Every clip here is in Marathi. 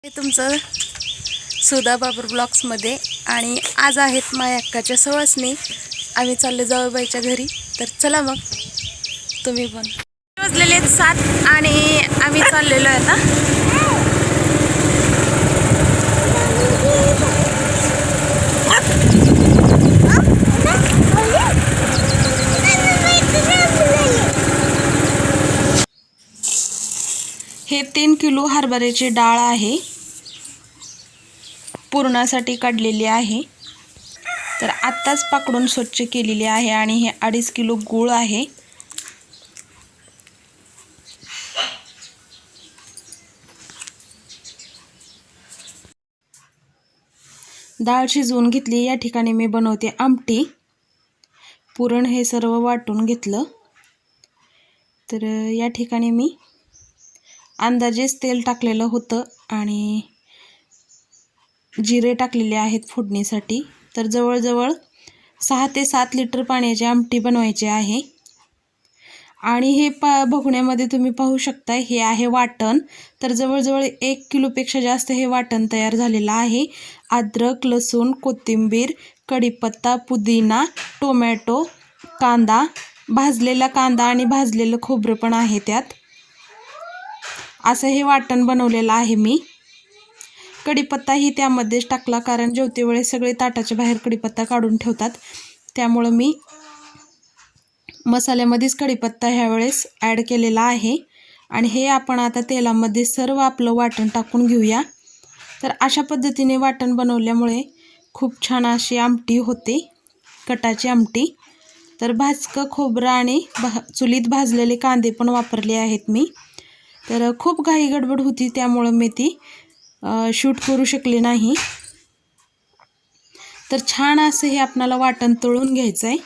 तुमचं सुधा बाबर ब्लॉग्समध्ये आणि आज आहेत माझ्या अक्काच्या सवासणी. आम्ही चाललो जाऊबाईच्या घरी. तर चला मग तुम्ही पण. वाजलेले आहेत 7 आणि आम्ही चाललेलो आहे आता. हे 3 किलो हरभऱ्याची डाळ आहे, पुरणासाठी काढलेली आहे. तर आत्ताच पाकडून स्वच्छ केलेली आहे. आणि हे 2.5 किलो गूळ आहे. डाळ शिजवून घेतली. या ठिकाणी मी बनवते आमटी. पुरण हे सर्व वाटून घेतलं. तर या ठिकाणी मी अंदाजेच तेल टाकलेलं होतं आणि जिरे टाकलेले आहेत फोडणीसाठी. तर जवळजवळ 6 ते 7 लिटर पाण्याची आमटी बनवायची आहे. आणि हे भगोण्यामध्ये तुम्ही पाहू शकता, हे आहे वाटण. तर जवळजवळ 1 किलोपेक्षा जास्त हे वाटण तयार झालेलं आहे. अद्रक, लसूण, कोथिंबीर, कढीपत्ता, पुदिना, टोमॅटो, कांदा, भाजलेला कांदा आणि भाजलेलं खोबरं पण आहे त्यात. असं हे वाटण बनवलेलं आहे मी. कढीपत्ताही त्यामध्येच टाकला, कारण जेवते वेळेस सगळे ताटाच्या बाहेर कढीपत्ता काढून ठेवतात. त्यामुळं मी मसाल्यामध्येच कढीपत्ता ह्यावेळेस ॲड केलेला आहे. आणि हे आपण आता तेलामध्ये सर्व आपलं वाटण टाकून घेऊया. तर अशा पद्धतीने वाटण बनवल्यामुळे खूप छान अशी आमटी होते, कटाची आमटी. तर भाजकं खोबरं आणि चुलीत भाजलेले कांदे पण वापरले आहेत मी. तर खूप घाई गडबड होती, त्यामुळं मी ती शूट करू शकले नाही. तर छान असं हे आपल्याला वाटण तळून घ्यायचं आहे.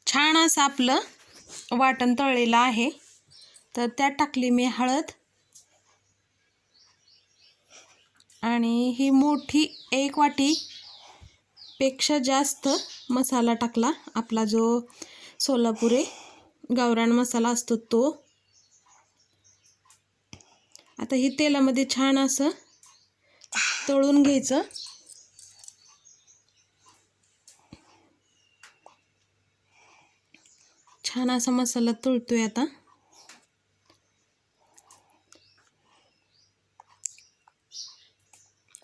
छान असं आपलं वाटण तळलेलं आहे. तर त्यात टाकली मी हळद आणि ही मोठी 1 वाटी पेक्षा जास्त मसाला टाकला. आपला जो सोलापुरी गावरान मसाला असतो तो. आता ही तेलामध्ये छान असं तळून घ्यायचं. छान असा मसाला तळतोय आता.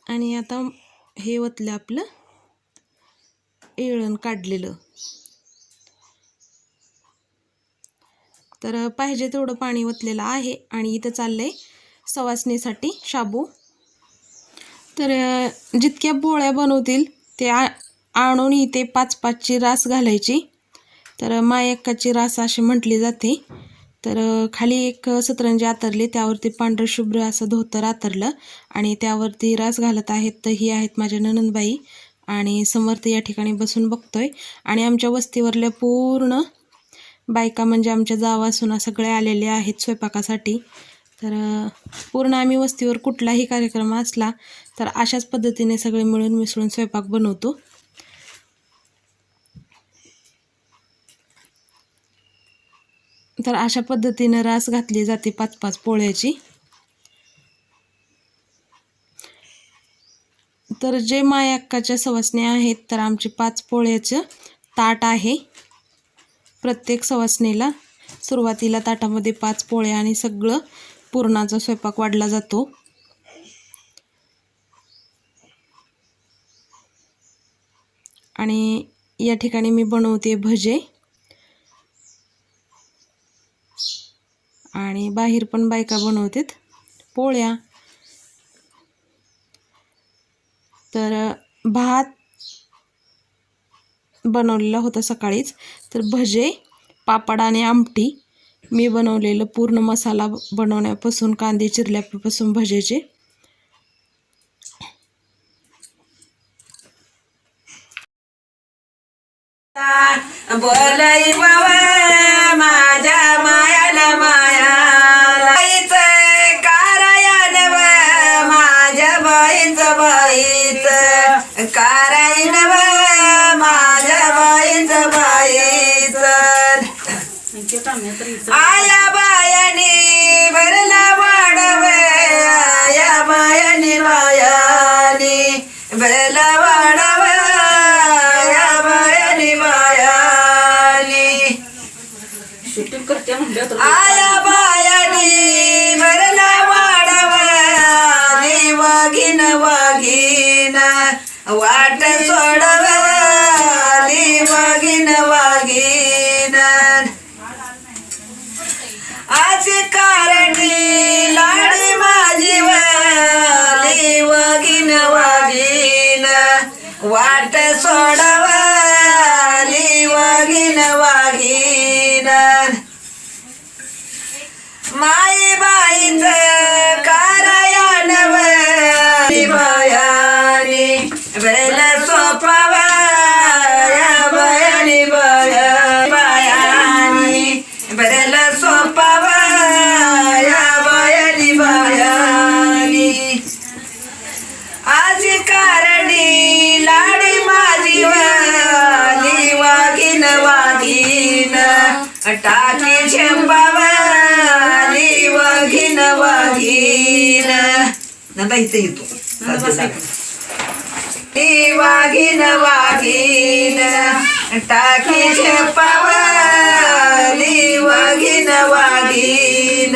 आणि आता हे ओतलं आपलं येळण काढलेलं. तर पाहिजे तेवढं पाणी ओतलेलं आहे. आणि इथं चाललंय सवासणीसाठी शाबू. तर जितक्या पोळ्या बनवतील ते आणून इथे 5-5ची रास घालायची. तर मायक्काची रास अशी म्हटली जाते. तर खाली एक सतरंजी आतरली, त्यावरती पांढरं शुभ्र असं धोतर आतरलं आणि त्यावरती रास घालत आहेत. तर ही आहेत माझ्या नणंदबाई आणि समर्थ या ठिकाणी बसून बघतोय. आणि आमच्या वस्तीवरल्या पूर्ण बायका म्हणजे आमच्या जावा सुना सगळ्या आलेल्या आहेत स्वयंपाकासाठी. तर पूर्ण आम्ही वस्तीवर कुठलाही कार्यक्रम असला तर अशाच पद्धतीने सगळे मिळून मिसळून स्वयंपाक बनवतो. तर अशा पद्धतीने रास घातली जाते 5-5 पोळ्याची. तर जे मायक्काच्या सवासणी आहेत, तर आमचे 5 पोळ्याचं ताट आहे प्रत्येक सवासणीला. सुरुवातीला ताटामध्ये 5 पोळ्या आणि सगळं पुरणाचा स्वयंपाक वाढला जातो. आणि या ठिकाणी मी बनवते भजे. आणि बाहेर पण बायका बनवतात पोळ्या. तर भात बनवलेला होता सकाळीच. तर भजे, पापड आणि आमटी मी बनवलेलं, पूर्ण मसाला बनवण्यापासून कांदे चिरल्यापासून भजेचे. बोलाई बाबा माझ्या मायाला मायालाच कारायन माझ्या बाईच बाईच कारायन माझ्या बाईच बाईच आया बायाने भरला वाढव वाट सोडवली वागीन वागीन आज कारणी लाडी माझी वाली वागीन वागीन वाट सोडवली वागीन वागीन माई बाईच करायन बयानी बेल सोपावा बयानी बयानी बेल सोपावा बयानी बयानी आज कारणी लाडी माझी वाली वागीन वागीन टाकी झेंबावाली वागीन वागीन नंतर इथे येतो वागीन वागीन टाकी झेंबावाली वागीन वागीन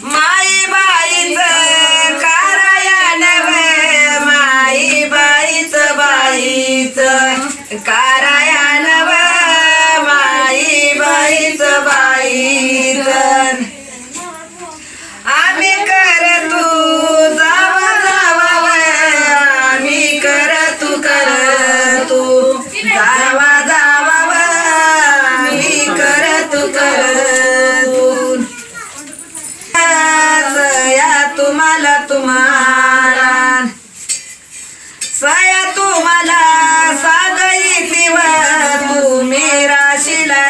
माई बाईच करायन माई बाईच बाईच करायन माई बाईच बाईच आम्ही कर तू जावा जावा आम्ही कर तू जावा जावा आम्ही कर तू सया तुम्हाला सया तुम्हाला सागईतली तुम्ही राशीला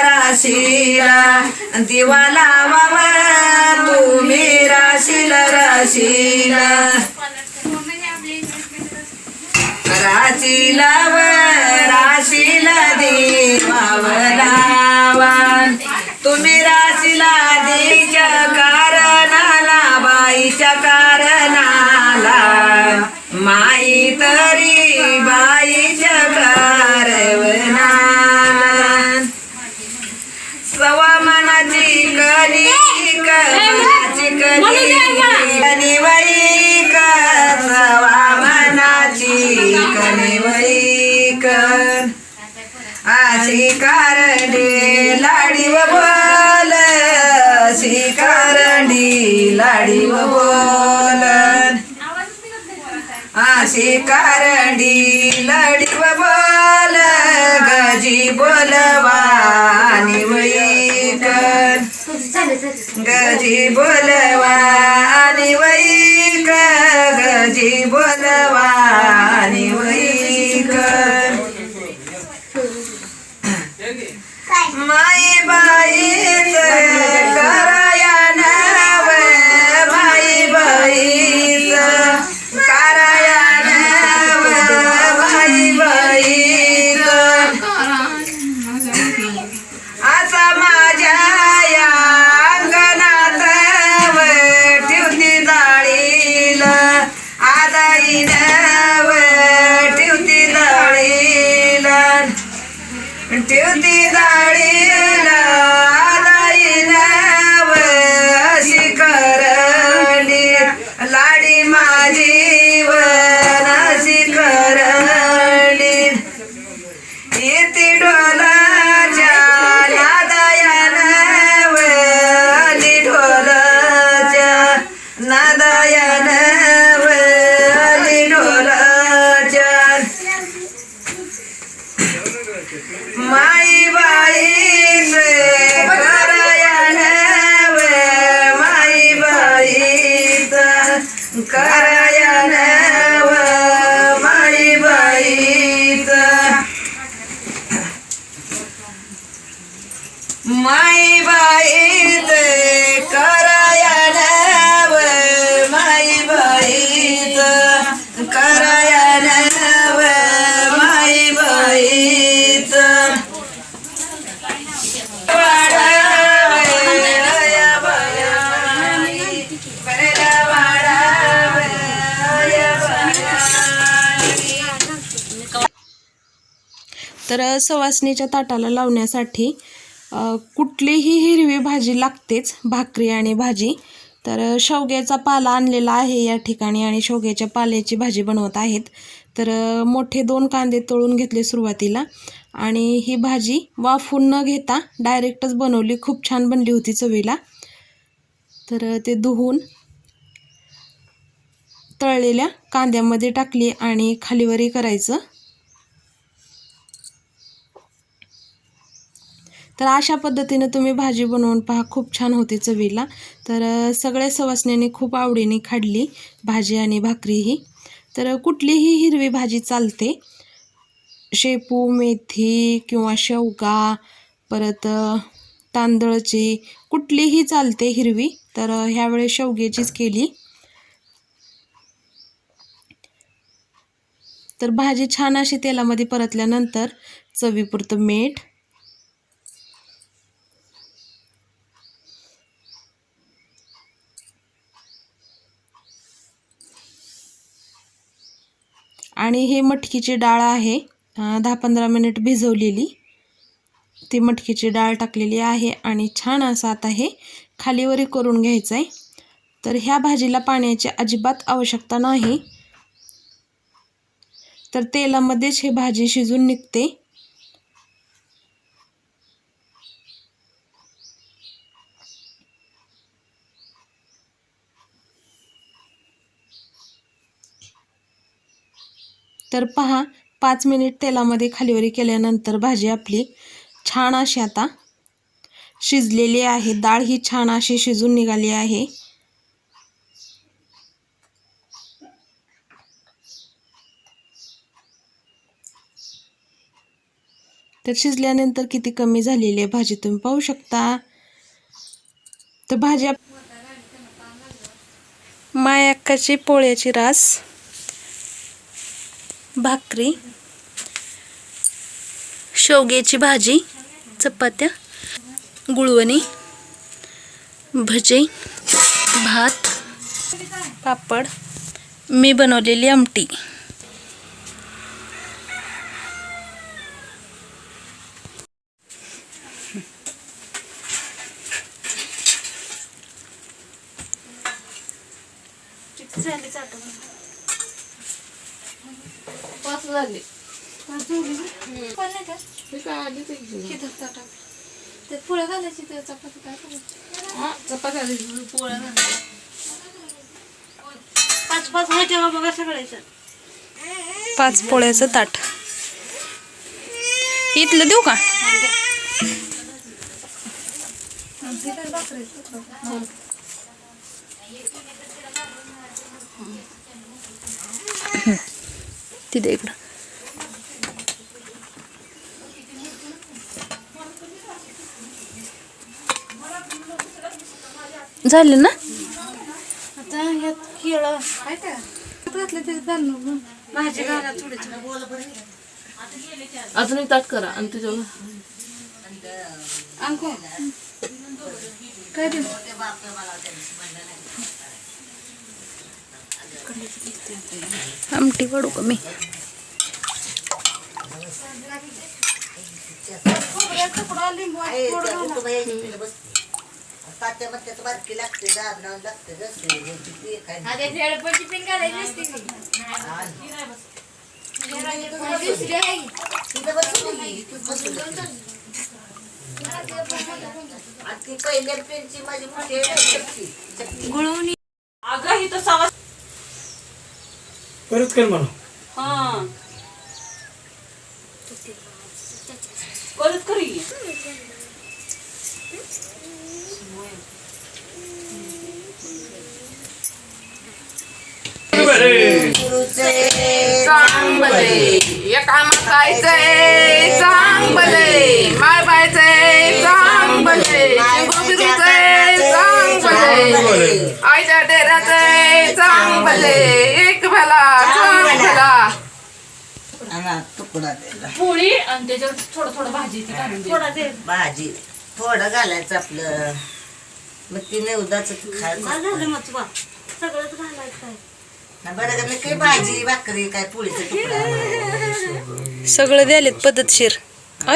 दिवा लावावा तुम्ही राशीला राशीला दिवा लावा तुम्ही राशीला देच्या कारणाला बाईच्या कारणाला माई तरी बाईच्या कारणाला सवा मनाची कणिक कणिवैक सवा मनाची कणिवैक अशी कारणी लाडी व बोल अशी कारणी लाडी व बोल अशी कारणी लाडी व बोल गजी बोलवानी वैक गजी बोलवानी वैक गजी बोलवानी वैक माई बाईच करायन माई बाईच करायन माई बाईच आता माझ्या या अंगणात ठेवती जाळील आदाईन ठेवती जाळील ठेवती जाळीला आदाईन अशी करणी लाडी माझी अशी करणी येती ढोलाच्या नादायान अली ढोलाच्या नादायान अली ढोलाच्या माई बाईच करायन माई बाईच करायन माई बाईच माई बाईच करायन माई बाईच करायन माई बाईच तर सवासणीच्या ताटाला लावण्यासाठी कुठलीही हिरवी भाजी लागतेच, भाकरी आणि भाजी. तर शेवग्याचा पाला आणलेला आहे या ठिकाणी आणि शेवग्याच्या पाल्याची भाजी बनवत आहेत. तर मोठे 2 कांदे तळून घेतले सुरुवातीला आणि ही भाजी वाफून न घेता डायरेक्टच बनवली. खूप छान बनली होती चवीला. तर ते धुवून तळलेल्या कांद्यामध्ये टाकली आणि खालीवरी करायचं. तर अशा पद्धतीने तुम्ही भाजी बनवून पहा, खूप छान होते चवीला. तर सगळ्या सवासण्यांनी खूप आवडीने खाल्ली भाजी आणि भाकरीही. तर कुठलीही हिरवी भाजी चालते, शेपू, मेथी किंवा शेवगा, परत तांदळाची कुठलीही चालते हिरवी. तर ह्यावेळेस शेवग्याचीच केली. तर भाजी छान अशी तेलामध्ये परतल्यानंतर चवीपुरतं मीठ, आणि हे मटकीची डाळ आहे 10-15 मिनिट भिजवलेली, ती मटकीची डाळ टाकलेली आहे आणि छान असं आता हे खालीवरी करून घ्यायचं आहे. तर ह्या भाजीला पाण्याची अजिबात आवश्यकता नाही, तर तेलामध्येच ही भाजी शिजून निघते. तर पहा, 5 मिनिट तेलामध्ये खालीवरी केल्यानंतर भाजी आपली छान अशी आता शिजलेली आहे. डाळ ही छान अशी शिजून निघाली आहे. तर शिजल्यानंतर किती कमी झालेली आहे भाजी तुम्ही पाहू शकता. तर भाजी मायाक्काची पोळ्याची रास, भाकरी, शेवग्याची भाजी, चपात्या, गुळवणी, भजे, भात, पापड, मी बनवलेली आमटी. पोळ्या घालायची तर चपाती काय चपाती पोळ्या घालायची 5-5 व्हायच्या का बघा सगळ्याचं. 5 पोळ्याचं ताट इथलं देऊ का? तिथे इकडं झालं ना. आता ह्यात केळं आहे का घातलं तरी चालू. भाजी घाला थोडी अजून एक ताट करा आणि त्याच्यावर अंको काय देऊ. आमटी वाढू का मी? गुळवणी अगं ही तर सवा परत कर मला. हा परत करी. कामात जायचंय चांगले, माय बायचंय चांगले, शिंगोबिरूचंय चांगले, आईच्या डेऱ्याचंय चांगले, एक भला चांगला. तुकडा द्यायला पोळी आणि त्याच्यावर थोडं थोडं भाजी ती घालून दे. थोडा दे. भाजी थोडं घालायचं आपलं, मग ती नेवदाच खायचं. झालं मग तुला सगळंच घालायचं आहे. बरं का, मी काही भाजी भाकरी काय पोळीचा तुकडा सगळं द्यालेत पद्धतशीर. ऐ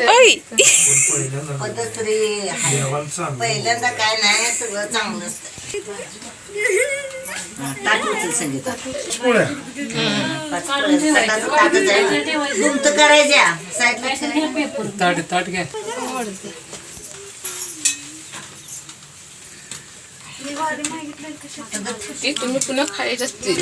ऐ पद्धतरी आहे. पहिल्यांदा काय नाही सगळं चांगलं असतं. ताट उचल संगीता. पाच पोळ्या. ताटाचं ताटच आहे. दुमतं करायच्या साईडला ठेवायचं. ताट घ्या. ती तुम्ही पुन्हा खायची असते.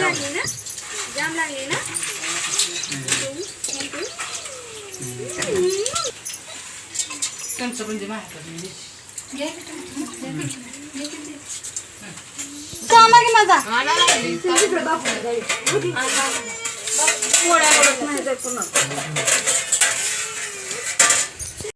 कामा की माझा पोळ्या